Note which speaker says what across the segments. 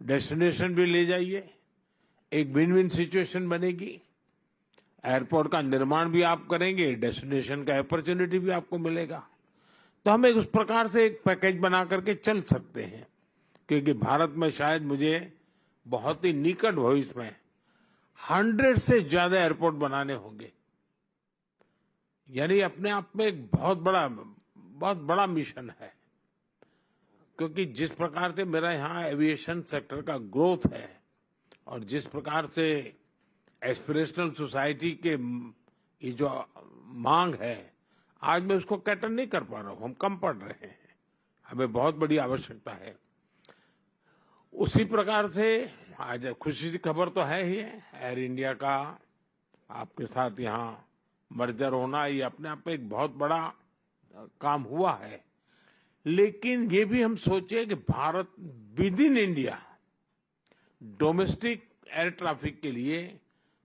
Speaker 1: Destination भी ले जाइए, एक विन विन सिचुएशन बनेगी। एयरपोर्ट का निर्माण भी आप करेंगे, डेस्टिनेशन का अपॉर्चुनिटी भी आपको मिलेगा। तो हम उस प्रकार से एक पैकेज बना करके चल सकते हैं, क्योंकि भारत में शायद मुझे बहुत ही निकट भविष्य में 100 से ज्यादा एयरपोर्ट बनाने होंगे। यानी अपने आप में एक बहुत बड़ा मिशन है, क्योंकि जिस प्रकार से मेरा यहाँ एविएशन सेक्टर का ग्रोथ है और जिस प्रकार से एस्पिरेशनल सोसाइटी के ये जो मांग है, आज मैं उसको कैटर नहीं कर पा रहा हूँ, हम कम पड़ रहे हैं, हमें बहुत बड़ी आवश्यकता है। उसी प्रकार से आज खुशी की खबर तो है ही है, एयर इंडिया का आपके साथ यहाँ मर्जर होना, ये अपने आप में एक बहुत बड़ा काम हुआ है। लेकिन ये भी हम सोचे कि Bharat with in India domestic air traffic के लिए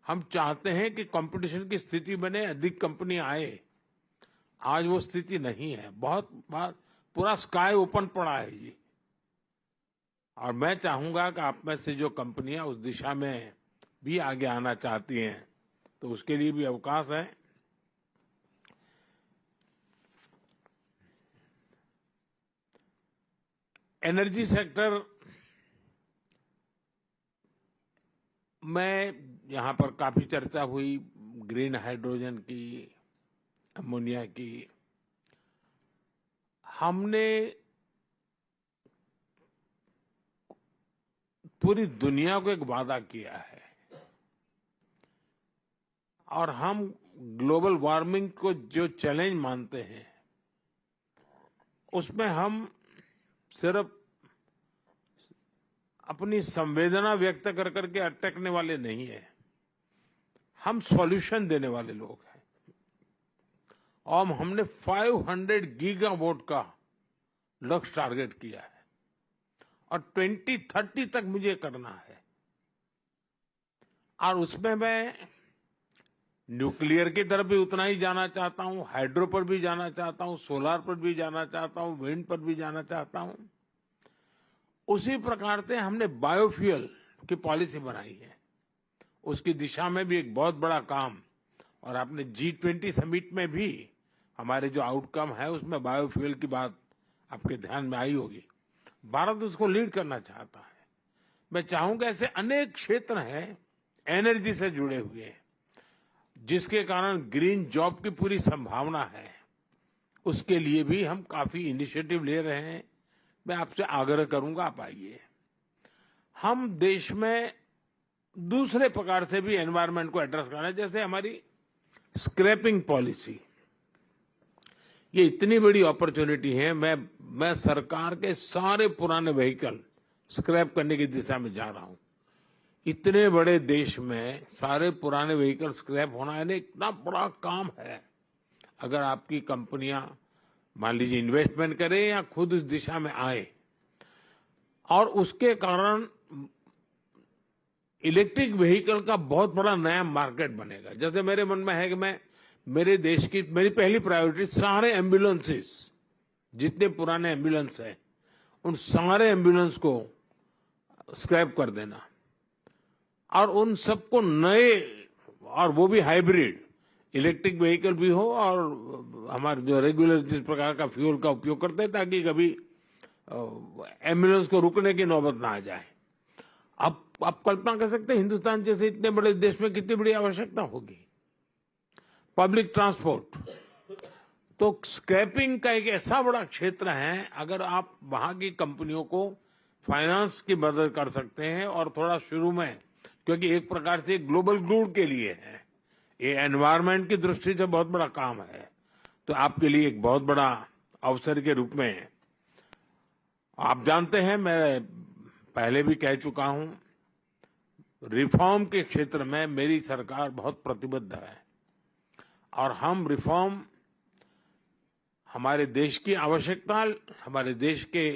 Speaker 1: हम चाहते हैं कि कंपटीशन की स्थिति बने, अधिक कंपनी आए। आज वो स्थिति नहीं है, बहुत पूरा स्काई ओपन पड़ा है जी। और मैं चाहूंगा कि आप में से जो कंपनियां उस दिशा में भी आगे आना चाहती हैं, तो उसके लिए भी अवकाश है। एनर्जी सेक्टर में यहाँ पर काफी चर्चा हुई, ग्रीन हाइड्रोजन की, अमोनिया की। हमने पूरी दुनिया को एक वादा किया है और हम ग्लोबल वार्मिंग को जो चैलेंज मानते हैं, उसमें हम सिर्फ अपनी संवेदना व्यक्त कर करके अटकने वाले नहीं है, हम सॉल्यूशन देने वाले लोग हैं। और हमने 500 गीगावाट का लक्ष्य टारगेट किया है और 2030 तक मुझे करना है। और उसमें मैं न्यूक्लियर की तरफ भी उतना ही जाना चाहता हूं, हाइड्रो पर भी जाना चाहता हूं, सोलार पर भी जाना चाहता हूं, विंड पर भी जाना चाहता हूं। उसी प्रकार से हमने बायोफ्यूल की पॉलिसी बनाई है, उसकी दिशा में भी एक बहुत बड़ा काम। और आपने G20 समिट में भी हमारे जो आउटकम है उसमें बायोफ्यूल की बात आपके ध्यान में आई होगी। भारत उसको लीड करना चाहता है। मैं चाहूंगा ऐसे अनेक क्षेत्र हैं एनर्जी से जुड़े हुए, जिसके कारण ग्रीन जॉब की पूरी संभावना है। उसके लिए भी हम काफी इनिशिएटिव ले रहे हैं। मैं आपसे आग्रह करूंगा, आप आइए। हम देश में दूसरे प्रकार से भी एनवायरनमेंट को एड्रेस करना है, जैसे हमारी स्क्रैपिंग पॉलिसी। ये इतनी बड़ी अपॉर्चुनिटी है। मैं सरकार के सारे पुराने व्हीकल स्क्रैप करने की दिशा में जा रहा हूं। इतने बड़े देश में सारे पुराने व्हीकल स्क्रैप होना यानी इतना बड़ा काम है। अगर आपकी कंपनियां मान लीजिए इन्वेस्टमेंट करें या खुद इस दिशा में आए, और उसके कारण इलेक्ट्रिक व्हीकल का बहुत बड़ा नया मार्केट बनेगा। जैसे मेरे मन में है कि मैं मेरे देश की मेरी पहली प्रायोरिटी सारे एम्बुलेंसेस, जितने पुराने एम्बुलेंस हैं, उन सारे एम्बुलेंस को स्क्रैप कर देना और उन सबको नए, और वो भी हाइब्रिड इलेक्ट्रिक व्हीकल भी हो और हमारे जो रेगुलर जिस प्रकार का फ्यूल का उपयोग करते हैं, ताकि कभी एम्बुलेंस को रुकने की नौबत ना आ जाए। अब आप कल्पना कर सकते हैं हिंदुस्तान जैसे इतने बड़े देश में कितनी बड़ी आवश्यकता होगी पब्लिक ट्रांसपोर्ट। तो स्क्रैपिंग का एक ऐसा बड़ा क्षेत्र है, अगर आप वहां की कंपनियों को फाइनेंस की मदद कर सकते हैं और थोड़ा शुरू में, क्योंकि एक प्रकार से ग्लोबल गुड के लिए है, ये एनवायरनमेंट की दृष्टि से बहुत बड़ा काम है, तो आपके लिए एक बहुत बड़ा अवसर के रूप में। आप जानते हैं, मैं पहले भी कह चुका हूं, रिफॉर्म के क्षेत्र में मेरी सरकार बहुत प्रतिबद्ध है और हम रिफॉर्म हमारे देश की आवश्यकता, हमारे देश के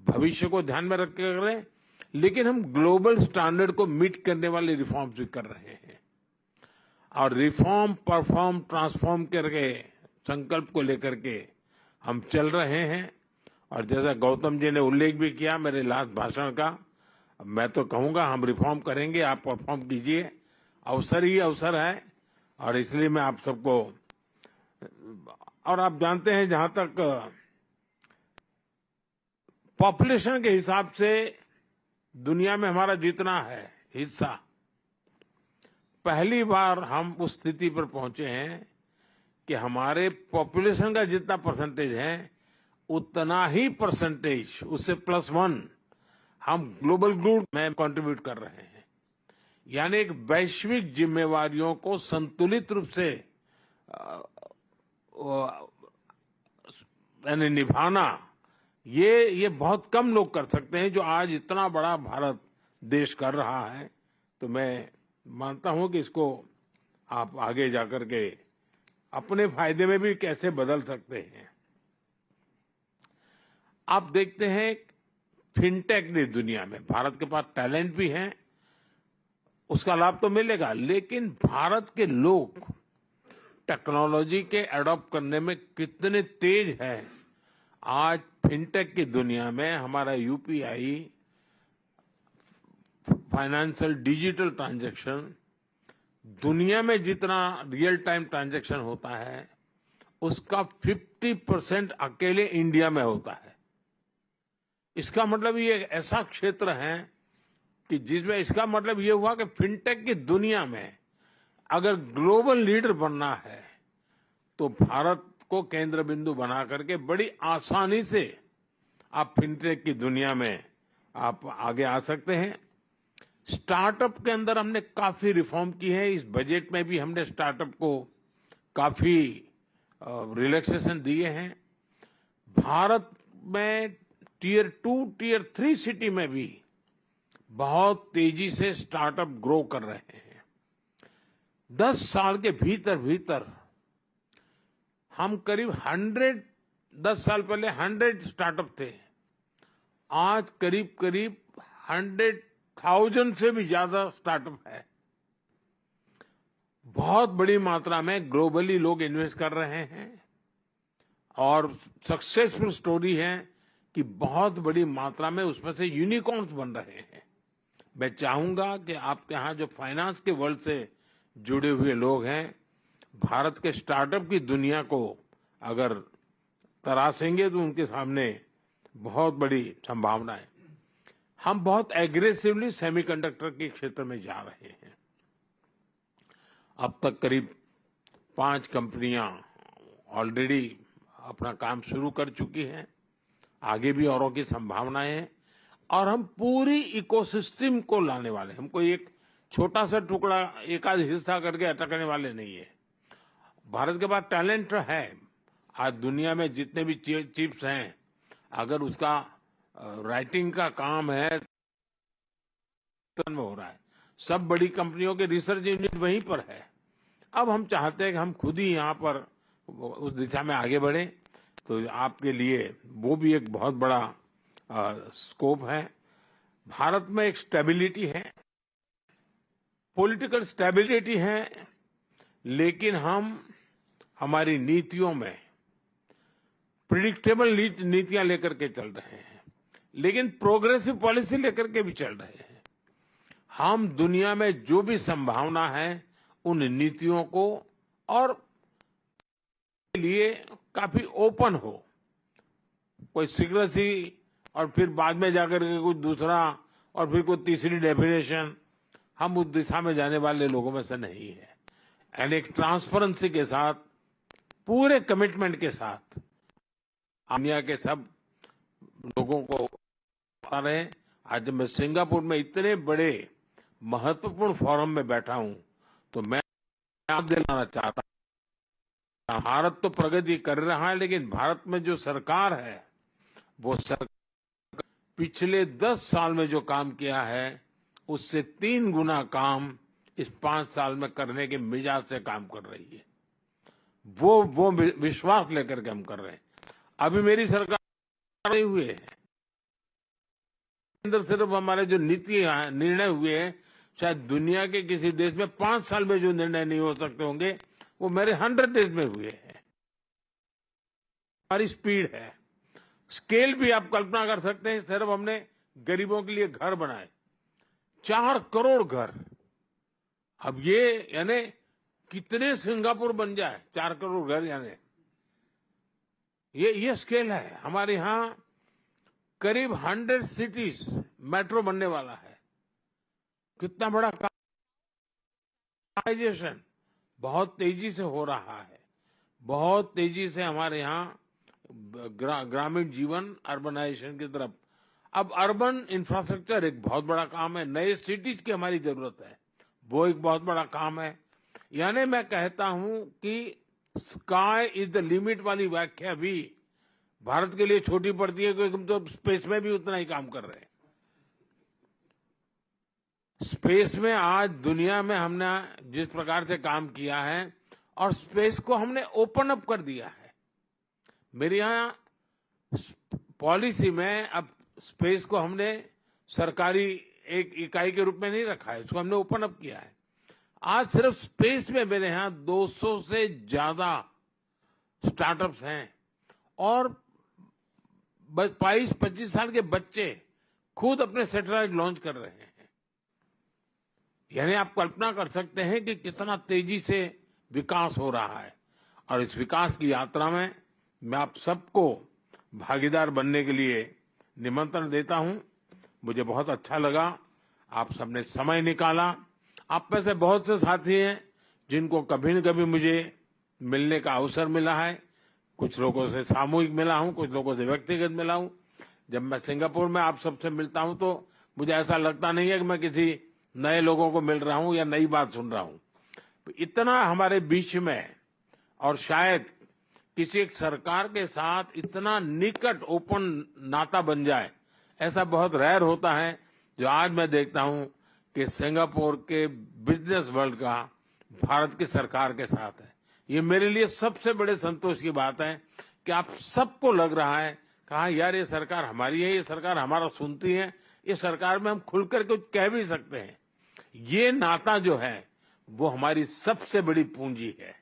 Speaker 1: भविष्य को ध्यान में रख कर रहे हैं, लेकिन हम ग्लोबल स्टैंडर्ड को मीट करने वाले रिफॉर्म्स भी कर रहे हैं। और रिफॉर्म परफॉर्म ट्रांसफॉर्म करके संकल्प को लेकर के हम चल रहे हैं। और जैसा गौतम जी ने उल्लेख भी किया मेरे लास्ट भाषण का, मैं तो कहूंगा हम रिफॉर्म करेंगे, आप परफॉर्म कीजिए। अवसर ही अवसर है और इसलिए मैं आप सबको, और आप जानते हैं जहां तक पॉपुलेशन के हिसाब से दुनिया में हमारा जितना है हिस्सा, पहली बार हम उस स्थिति पर पहुंचे हैं कि हमारे पॉपुलेशन का जितना परसेंटेज है उतना ही परसेंटेज, उससे +1 हम ग्लोबल गुड में कंट्रीब्यूट कर रहे हैं। यानी एक वैश्विक जिम्मेवारियों को संतुलित रूप से यानी निभाना, ये बहुत कम लोग कर सकते हैं जो आज इतना बड़ा भारत देश कर रहा है। तो मैं मानता हूं कि इसको आप आगे जाकर के अपने फायदे में भी कैसे बदल सकते हैं। आप देखते हैं फिनटेक ने दुनिया में, भारत के पास टैलेंट भी है, उसका लाभ तो मिलेगा, लेकिन भारत के लोग टेक्नोलॉजी के अडॉप्ट करने में कितने तेज हैं। आज फिनटेक की दुनिया में हमारा यूपीआई, फाइनेंशियल डिजिटल ट्रांजैक्शन, दुनिया में जितना रियल टाइम ट्रांजैक्शन होता है उसका 50% अकेले इंडिया में होता है। इसका मतलब ये ऐसा क्षेत्र है कि जिसमें, इसका मतलब ये हुआ कि फिनटेक की दुनिया में अगर ग्लोबल लीडर बनना है तो भारत को केंद्र बिंदु बना करके बड़ी आसानी से आप फिनटेक की दुनिया में आप आगे आ सकते हैं। स्टार्टअप के अंदर हमने काफी रिफॉर्म की है। इस बजट में भी हमने स्टार्टअप को काफी रिलैक्सेशन दिए हैं। भारत में Tier 2, Tier 3 सिटी में भी बहुत तेजी से स्टार्टअप ग्रो कर रहे हैं। 10 साल के भीतर भीतर हम करीब 10 साल पहले 100 स्टार्टअप थे, आज करीब करीब 100,000 से भी ज्यादा स्टार्टअप है। बहुत बड़ी मात्रा में ग्लोबली लोग इन्वेस्ट कर रहे हैं और सक्सेसफुल स्टोरी है कि बहुत बड़ी मात्रा में उसमें से यूनिकॉर्न्स बन रहे हैं। मैं चाहूंगा कि आपके यहाँ जो फाइनेंस के वर्ल्ड से जुड़े हुए लोग हैं, भारत के स्टार्टअप की दुनिया को अगर तराशेंगे तो उनके सामने बहुत बड़ी संभावना है। हम बहुत एग्रेसिवली सेमीकंडक्टर के क्षेत्र में जा रहे हैं। अब तक करीब 5 कंपनियां ऑलरेडी अपना काम शुरू कर चुकी हैं, आगे भी औरों की संभावनाएं हैं और हम पूरी इकोसिस्टम को लाने वाले। हमको एक छोटा सा टुकड़ा, एक आध हिस्सा करके अटकने वाले नहीं है। भारत के पास टैलेंट है। आज दुनिया में जितने भी चिप्स हैं, अगर उसका राइटिंग का काम है तो हो रहा है। सब बड़ी कंपनियों के रिसर्च यूनिट वहीं पर है। अब हम चाहते हैं कि हम खुद ही यहाँ पर उस दिशा में आगे बढ़ें, तो आपके लिए वो भी एक बहुत बड़ा स्कोप है। भारत में एक स्टेबिलिटी है, पॉलिटिकल स्टेबिलिटी है, लेकिन हम हमारी नीतियों में प्रिडिक्टेबल नीतियां लेकर के चल रहे हैं, लेकिन प्रोग्रेसिव पॉलिसी लेकर के भी चल रहे हैं। हम दुनिया में जो भी संभावना है उन नीतियों को और के लिए काफी ओपन हो, कोई सीक्रेसी और फिर बाद में जाकर के कुछ दूसरा और फिर कोई तीसरी डेफिनेशन, हम उस दिशा में जाने वाले लोगों में से नहीं है। एंड एक ट्रांसपेरेंसी के साथ, पूरे कमिटमेंट के साथ दुनिया के सब लोगों को आ रहे हैं। आज मैं सिंगापुर में इतने बड़े महत्वपूर्ण फोरम में बैठा हूं तो मैं याद दिलाना चाहता हूं, भारत तो प्रगति कर रहा है, लेकिन भारत में जो सरकार है वो सरकार पिछले 10 साल में जो काम किया है उससे 3 गुना काम इस 5 साल में करने के मिजाज से काम कर रही है। वो विश्वास लेकर के हम कर रहे हैं। अभी मेरी सरकार नहीं हुए हैं, अंदर सिर्फ हमारे जो नीति निर्णय हुए हैं, शायद दुनिया के किसी देश में 5 साल में जो निर्णय नहीं हो सकते होंगे वो मेरे 100 डेज में हुए हैं। हमारी स्पीड है, स्केल भी आप कल्पना कर सकते हैं। सिर्फ हमने गरीबों के लिए घर बनाए, 4 करोड़ घर। अब ये यानी कितने सिंगापुर बन जाए, 4 करोड़ घर, यानी ये स्केल है। हमारे यहाँ करीब 100 सिटीज मेट्रो बनने वाला है। कितना बड़ा कार्बनाइजेशन बहुत तेजी से हो रहा है। बहुत तेजी से हमारे यहाँ ग्रामीण जीवन अर्बनाइजेशन की तरफ। अब अर्बन इंफ्रास्ट्रक्चर एक बहुत बड़ा काम है, नए सिटीज की हमारी जरूरत है, वो एक बहुत बड़ा काम है। यानी मैं कहता हूं कि स्काई इज द लिमिट वाली व्याख्या भी भारत के लिए छोटी पड़ती है, क्योंकि हम तो स्पेस में भी उतना ही काम कर रहे हैं। स्पेस में आज दुनिया में हमने जिस प्रकार से काम किया है और स्पेस को हमने ओपन अप कर दिया है। मेरे यहाँ पॉलिसी में अब स्पेस को हमने सरकारी एक इकाई के रूप में नहीं रखा है, इसको हमने ओपन अप किया है। आज सिर्फ स्पेस में मेरे यहाँ 200 से ज्यादा स्टार्टअप्स हैं और 22-25 साल के बच्चे खुद अपने सैटेलाइट लॉन्च कर रहे हैं। यानी आप कल्पना कर सकते हैं कि कितना तेजी से विकास हो रहा है। और इस विकास की यात्रा में मैं आप सबको भागीदार बनने के लिए निमंत्रण देता हूं। मुझे बहुत अच्छा लगा, आप सबने समय निकाला। आप में से बहुत से साथी हैं जिनको कभी न कभी मुझे मिलने का अवसर मिला है। कुछ लोगों से सामूहिक मिला हूं, कुछ लोगों से व्यक्तिगत मिला हूं। जब मैं सिंगापुर में आप सबसे मिलता हूं तो मुझे ऐसा लगता नहीं है कि मैं किसी नए लोगों को मिल रहा हूं या नई बात सुन रहा हूं। इतना हमारे बीच में, और शायद किसी एक सरकार के साथ इतना निकट ओपन नाता बन जाए, ऐसा बहुत रेयर होता है, जो आज मैं देखता हूं कि सिंगापुर के बिजनेस वर्ल्ड का भारत की सरकार के साथ है। ये मेरे लिए सबसे बड़े संतोष की बात है कि आप सबको लग रहा है कहा यार ये सरकार हमारी है, ये सरकार हमारा सुनती है, ये सरकार में हम खुलकर कुछ कह भी सकते हैं। ये नाता जो है वो हमारी सबसे बड़ी पूंजी है।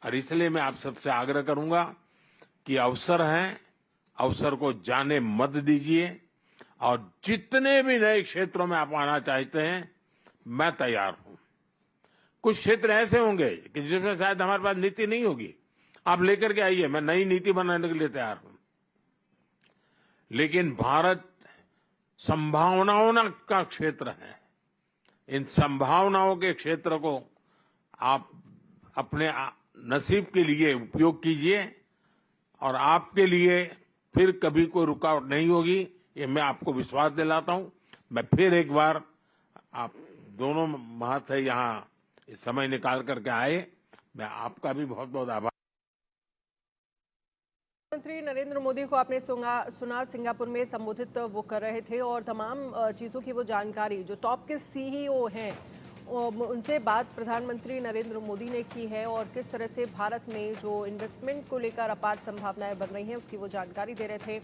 Speaker 1: और इसलिए मैं आप सबसे आग्रह करूंगा कि अवसर है, अवसर को जाने मत दीजिए। और जितने भी नए क्षेत्रों में आप आना चाहते हैं, मैं तैयार हूं। कुछ क्षेत्र ऐसे होंगे कि जिसमें शायद हमारे पास नीति नहीं होगी, आप लेकर के आइए, मैं नई नीति बनाने के लिए तैयार हूं। लेकिन भारत संभावनाओं का क्षेत्र है। इन संभावनाओं के क्षेत्र को आप अपने नसीब के लिए उपयोग कीजिए और आपके लिए फिर कभी कोई रुकावट नहीं होगी, ये मैं आपको विश्वास दिलाता हूं। मैं फिर एक बार आप दोनों महत है यहाँ इस समय निकाल करके आए, मैं आपका भी बहुत बहुत आभार।
Speaker 2: प्रधानमंत्री नरेंद्र मोदी को आपने सुना सिंगापुर में संबोधित वो कर रहे थे और तमाम चीज़ों की वो जानकारी जो टॉप के सीईओ हैं उनसे बात प्रधानमंत्री नरेंद्र मोदी ने की है और किस तरह से भारत में जो इन्वेस्टमेंट को लेकर अपार संभावनाएं बन रही हैं उसकी वो जानकारी दे रहे थे।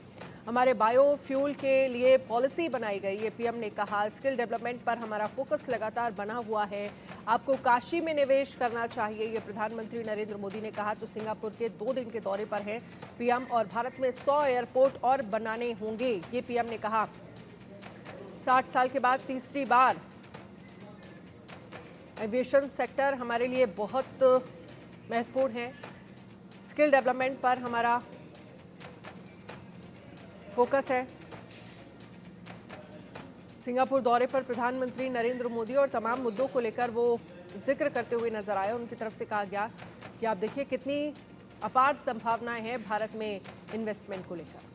Speaker 2: हमारे बायोफ्यूल के लिए पॉलिसी बनाई गई, ये पीएम ने कहा। स्किल डेवलपमेंट पर हमारा फोकस लगातार बना हुआ है। आपको काशी में निवेश करना चाहिए, ये प्रधानमंत्री नरेंद्र मोदी ने कहा। तो सिंगापुर के 2 दिन के दौरे पर हैं पीएम और भारत में 100 एयरपोर्ट और बनाने होंगे, ये पीएम ने कहा। 60 साल के बाद तीसरी बार एविएशन सेक्टर हमारे लिए बहुत महत्वपूर्ण है। स्किल डेवलपमेंट पर हमारा फोकस है। सिंगापुर दौरे पर प्रधानमंत्री नरेंद्र मोदी और तमाम मुद्दों को लेकर वो जिक्र करते हुए नजर आए। उनकी तरफ से कहा गया कि आप देखिए कितनी अपार संभावनाएं हैं भारत में इन्वेस्टमेंट को लेकर।